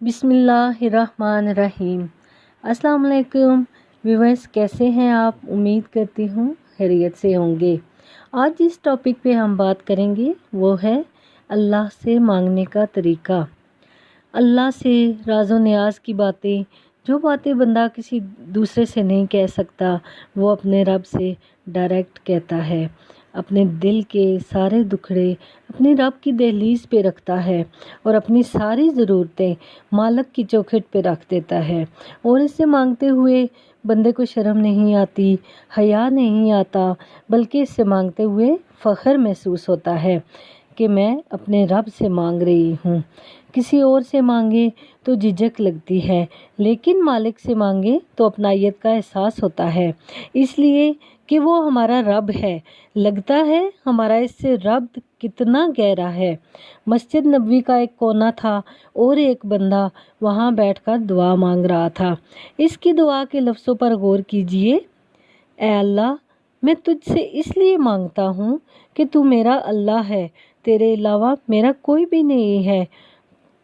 बिस्मिल्लाहिर्रहमानिर्रहीम। अस्सलाम वालेकुम व्यूअर्स, कैसे हैं आप? उम्मीद करती हूँ खैरियत से होंगे। आज जिस टॉपिक पे हम बात करेंगे वो है अल्लाह से मांगने का तरीका। अल्लाह से राज़ो नियाज़ की बातें, जो बातें बंदा किसी दूसरे से नहीं कह सकता, वो अपने रब से डायरेक्ट कहता है। अपने दिल के सारे दुखड़े अपने रब की दहलीज पे रखता है और अपनी सारी ज़रूरतें मालिक की चौखट पे रख देता है। और इससे मांगते हुए बंदे को शर्म नहीं आती, हया नहीं आता, बल्कि इससे मांगते हुए फ़ख्र महसूस होता है कि मैं अपने रब से मांग रही हूँ। किसी और से मांगे तो झिझक लगती है, लेकिन मालिक से मांगे तो अपनायत का एहसास होता है, इसलिए कि वो हमारा रब है। लगता है हमारा इससे रब्त कितना गहरा है। मस्जिद नबवी का एक कोना था और एक बंदा वहाँ बैठकर दुआ मांग रहा था। इसकी दुआ के लफ्ज़ों पर गौर कीजिए। ऐ अल्लाह, मैं तुझसे इसलिए मांगता हूँ कि तू मेरा अल्लाह है, तेरे अलावा मेरा कोई भी नहीं है।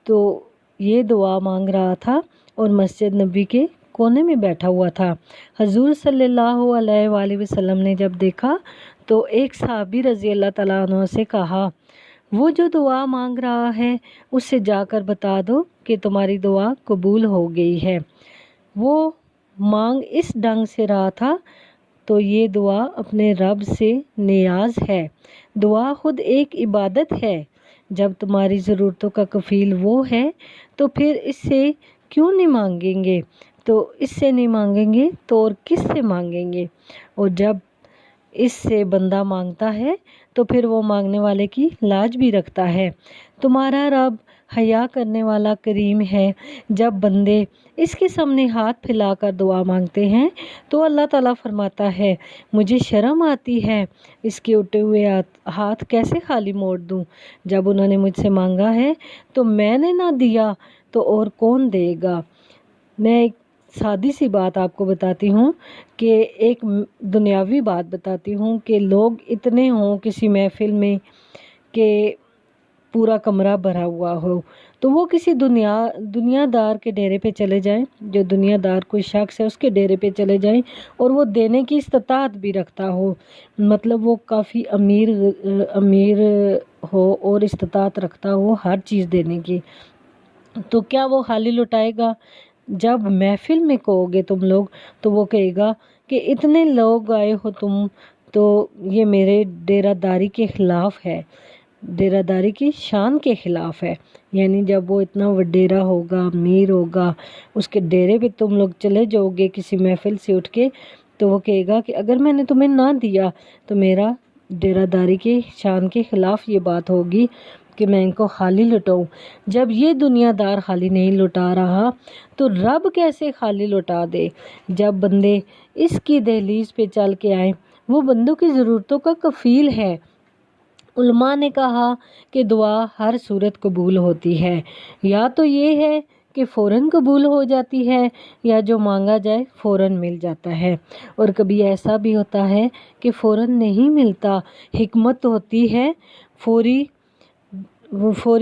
तो ये दुआ मांग रहा था और मस्जिद नबी के कोने में बैठा हुआ था। हजूर सल्लल्लाहु अलैहि वसल्लम ने जब देखा तो एक सहाबी रज़ी अल्लाह तआला अन्हु से कहा, वो जो दुआ मांग रहा है उससे जाकर बता दो कि तुम्हारी दुआ कबूल हो गई है। वो मांग इस ढंग से रहा था तो ये दुआ अपने रब से नियाज है। दुआ खुद एक इबादत है। जब तुम्हारी ज़रूरतों का कफ़ील वो है तो फिर इससे क्यों नहीं मांगेंगे? तो इससे नहीं मांगेंगे तो और किस से मांगेंगे? और जब इससे बंदा मांगता है तो फिर वो मांगने वाले की लाज भी रखता है। तुम्हारा रब हया करने वाला करीम है। जब बंदे इसके सामने हाथ फैलाकर दुआ मांगते हैं तो अल्लाह ताला फरमाता है, मुझे शर्म आती है, इसके उठे हुए हाथ कैसे खाली मोड़ दूं। जब उन्होंने मुझसे मांगा है तो मैंने ना दिया तो और कौन देगा। मैं एक सादी सी बात आपको बताती हूँ कि एक दुनियावी बात बताती हूँ कि लोग इतने हों किसी महफिल में कि पूरा कमरा भरा हुआ हो, तो वो किसी दुनियादार के डेरे पे चले जाएं, जो दुनियादार कोई शख्स है उसके डेरे पे चले जाएं और वो देने की इस्तात भी रखता हो, मतलब वो काफ़ी अमीर हो और इस्तात रखता हो हर चीज़ देने की, तो क्या वो खाली लुटाएगा? जब महफिल में कहोगे तुम लोग तो वो कहेगा कि इतने लोग आए हो तुम, तो ये मेरे डेरादारी के ख़िलाफ़ है, डेरादारी की शान के ख़िलाफ़ है। यानी जब वो इतना वडेरा होगा, अमीर होगा, उसके डेरे पे तुम लोग चले जाओगे किसी महफिल से उठ के, तो वो कहेगा कि अगर मैंने तुम्हें ना दिया तो मेरा डेरादारी के शान के ख़िलाफ़ ये बात होगी कि मैं इनको खाली लुटाऊं। जब ये दुनियादार खाली नहीं लुटा रहा तो रब कैसे खाली लुटा दे। जब बंदे इसकी दहलीज पे चल के आए, वो बंदों की ज़रूरतों का कफ़ील है। उलमा ने कहा कि दुआ हर सूरत कबूल होती है, या तो ये है कि फ़ौरन कबूल हो जाती है या जो मांगा जाए फ़ौरन मिल जाता है, और कभी ऐसा भी होता है कि फ़ौरन नहीं मिलता। हिकमत होती है, फौरी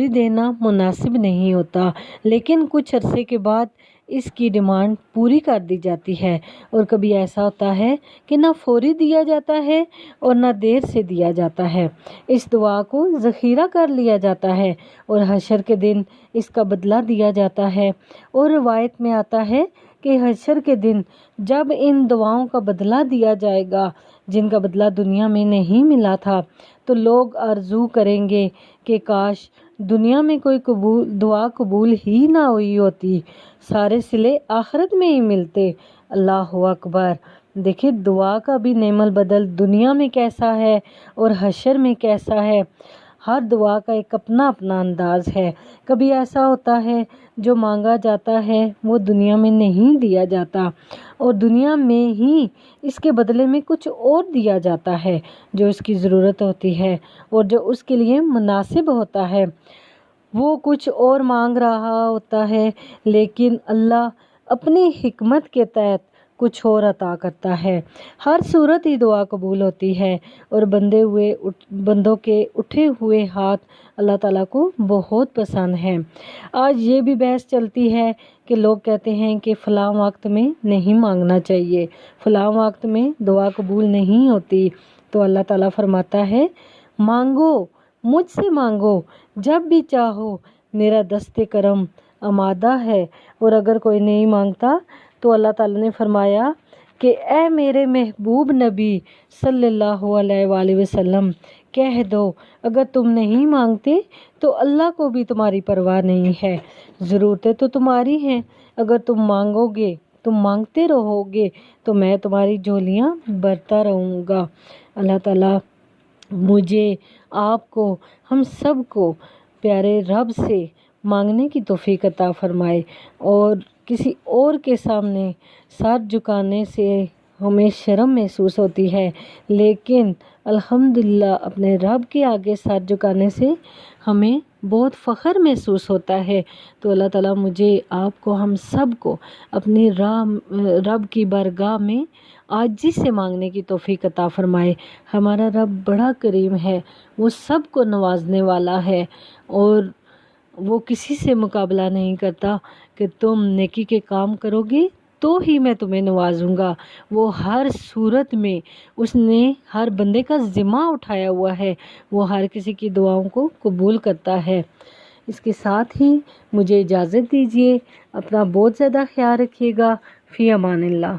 देना मुनासिब नहीं होता, लेकिन कुछ अरसे के बाद इसकी डिमांड पूरी कर दी जाती है। और कभी ऐसा होता है कि ना फौरी दिया जाता है और ना देर से दिया जाता है। इस दुआ को ज़ख़ीरा कर लिया जाता है और हशर के दिन इसका बदला दिया जाता है। और रिवायत में आता है कि हशर के दिन जब इन दुआओं का बदला दिया जाएगा जिनका बदला दुनिया में नहीं मिला था, तो लोग आरज़ू करेंगे कि काश दुनिया में कोई दुआ कबूल ही ना हुई होती, सारे सिले आखिरत में ही मिलते। अल्लाहु अकबर। देखिए दुआ का भी नेमल बदल दुनिया में कैसा है और हशर में कैसा है। हर दुआ का एक अपना अपना अंदाज है। कभी ऐसा होता है जो मांगा जाता है वो दुनिया में नहीं दिया जाता और दुनिया में ही इसके बदले में कुछ और दिया जाता है जो उसकी ज़रूरत होती है और जो उसके लिए मुनासिब होता है। वो कुछ और मांग रहा होता है, लेकिन अल्लाह अपनी हिकमत के तहत कुछ और अता करता है। हर सूरत ही दुआ कबूल होती है और बंदों के उठे हुए हाथ अल्लाह ताला को बहुत पसंद है। आज ये भी बहस चलती है कि लोग कहते हैं कि फ़लाँ वक्त में नहीं मांगना चाहिए, फ़लाँ वक्त में दुआ कबूल नहीं होती। तो अल्लाह ताला फरमाता है, मांगो, मुझसे मांगो, जब भी चाहो, मेरा दस्ते करम आमादा है। और अगर कोई नहीं मांगता तो अल्लाह ताला ने फरमाया कि ए मेरे महबूब नबी सल्लल्लाहु अलैहि वसल्लम, कह दो अगर तुम नहीं मांगते तो अल्लाह को भी तुम्हारी परवाह नहीं है। ज़रूरतें तो तुम्हारी हैं, अगर तुम मांगोगे, तुम मांगते रहोगे तो मैं तुम्हारी झोलियाँ भरता रहूँगा। अल्लाह ताला मुझे, आपको, हम सब को प्यारे रब से मांगने की तौफीक अता फरमाए। और किसी और के सामने सर झुकाने से हमें शर्म महसूस होती है, लेकिन अल्हम्दुलिल्लाह अपने रब के आगे सर झुकाने से हमें बहुत फ़ख्र महसूस होता है। तो अल्लाह ताला मुझे, आपको, हम सब को अपने रब की बारगाह में आजी से मांगने की तौफीक अता फरमाए। हमारा रब बड़ा करीम है, वो सब को नवाजने वाला है और वो किसी से मुकाबला नहीं करता कि तुम नेकी के काम करोगे तो ही मैं तुम्हें नवाजूंगा। वो हर सूरत में उसने हर बंदे का ज़िम्मा उठाया हुआ है, वो हर किसी की दुआओं को कबूल करता है। इसके साथ ही मुझे इजाज़त दीजिए, अपना बहुत ज़्यादा ख्याल रखिएगा। फ़ी अमानिल्लाह।